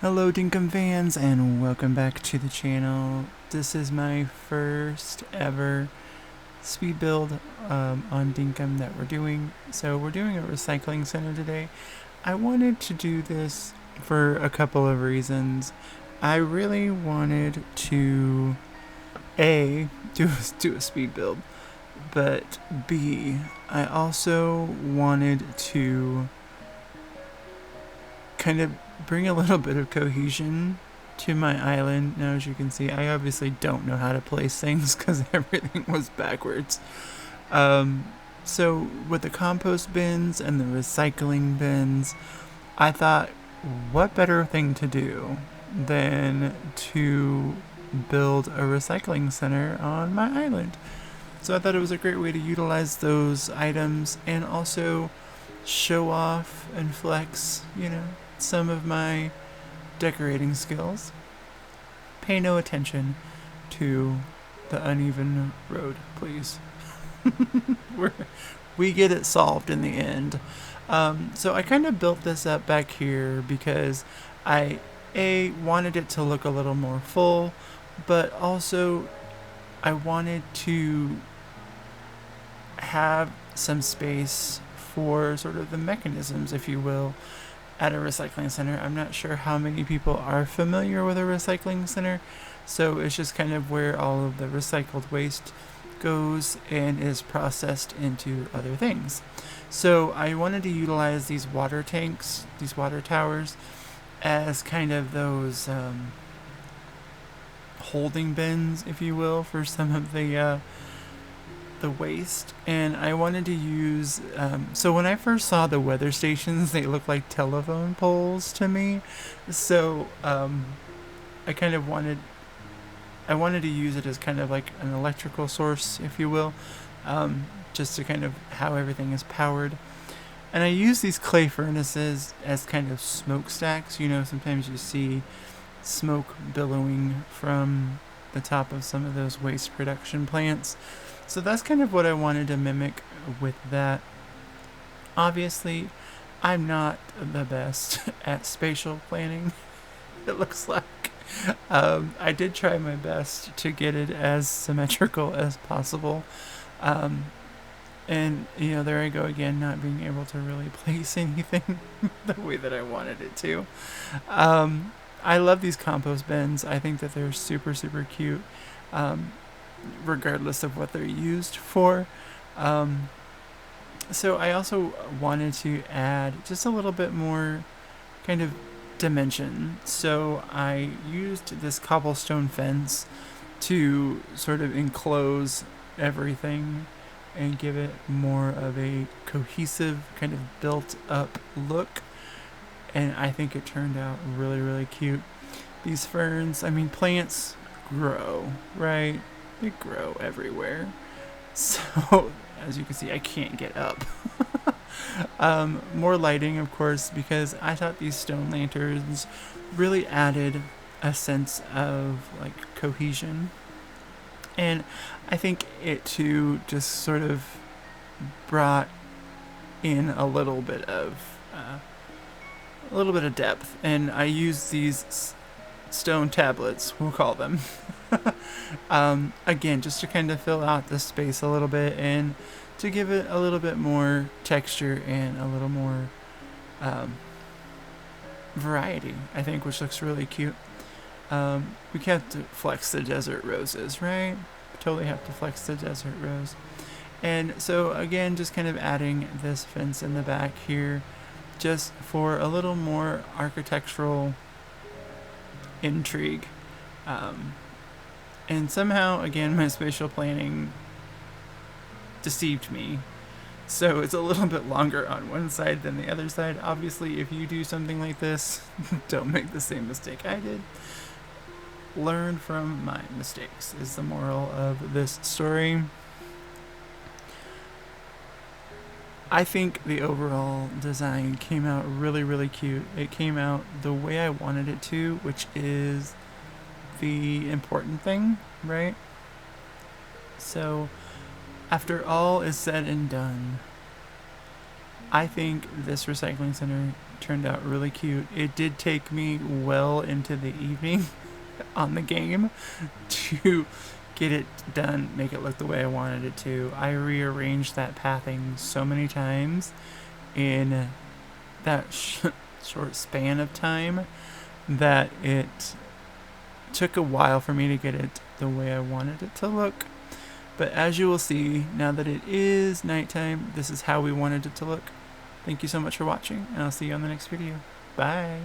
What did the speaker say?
Hello Dinkum fans and welcome back to the channel. This is my first ever speed build on Dinkum that we're doing. So we're doing a recycling center today. I wanted to do this for a couple of reasons. I really wanted to A, do a speed build, but B, I also wanted to kind of bring a little bit of cohesion to my island. Now, as you can see, I obviously don't know how to place things because everything was backwards. So with the compost bins and the recycling bins, I thought, what better thing to do than to build a recycling center on my island? So I thought it was a great way to utilize those items and also show off and flex, some of my decorating skills. Pay no attention to the uneven road, please. We get it solved in the end. So I kind of built this up back here because I wanted it to look a little more full, but also I wanted to have some space for sort of the mechanisms, if you will, at a recycling center. I'm not sure how many people are familiar with a recycling center, so it's just kind of where all of the recycled waste goes and is processed into other things. So I wanted to utilize these water tanks, these water towers, as kind of those holding bins, if you will, for some of the waste. And I wanted to use so when I first saw the weather stations, they looked like telephone poles to me, so I kind of wanted to use it as kind of like an electrical source, if you will, just to kind of how everything is powered. And I use these clay furnaces as kind of smokestacks. Sometimes you see smoke billowing from the top of some of those waste production plants. So that's kind of what I wanted to mimic with that. Obviously, I'm not the best at spatial planning, it looks like. I did try my best to get it as symmetrical as possible. And, there I go again, not being able to really place anything the way that I wanted it to. I love these compost bins. I think that they're super, super cute. Regardless of what they're used for. So I also wanted to add just a little bit more kind of dimension. So I used this cobblestone fence to sort of enclose everything and give it more of a cohesive, kind of built up look. And I think it turned out really, really cute. These ferns, plants grow, right? They grow everywhere. So, as you can see, I can't get up. More lighting, of course, because I thought these stone lanterns really added a sense of cohesion. And I think it too just sort of brought in a little bit of depth. And I used these stone tablets, we'll call them. Again, just to kind of fill out the space a little bit and to give it a little bit more texture and a little more variety, I think, which looks really cute. We have to flex the desert roses, right? Totally have to flex the desert rose. And so again, just kind of adding this fence in the back here just for a little more architectural intrigue. And somehow, again, my spatial planning deceived me. So it's a little bit longer on one side than the other side. Obviously, if you do something like this, don't make the same mistake I did. Learn from my mistakes is the moral of this story. I think the overall design came out really, really cute. It came out the way I wanted it to, which is the important thing, right? So, after all is said and done, I think this recycling center turned out really cute. It did take me well into the evening on the game to get it done, make it look the way I wanted it to. I rearranged that pathing so many times in that short span of time that it took a while for me to get it the way I wanted it to look. But as you will see, now that it is nighttime, this is how we wanted it to look. Thank you so much for watching, and I'll see you on the next video. Bye!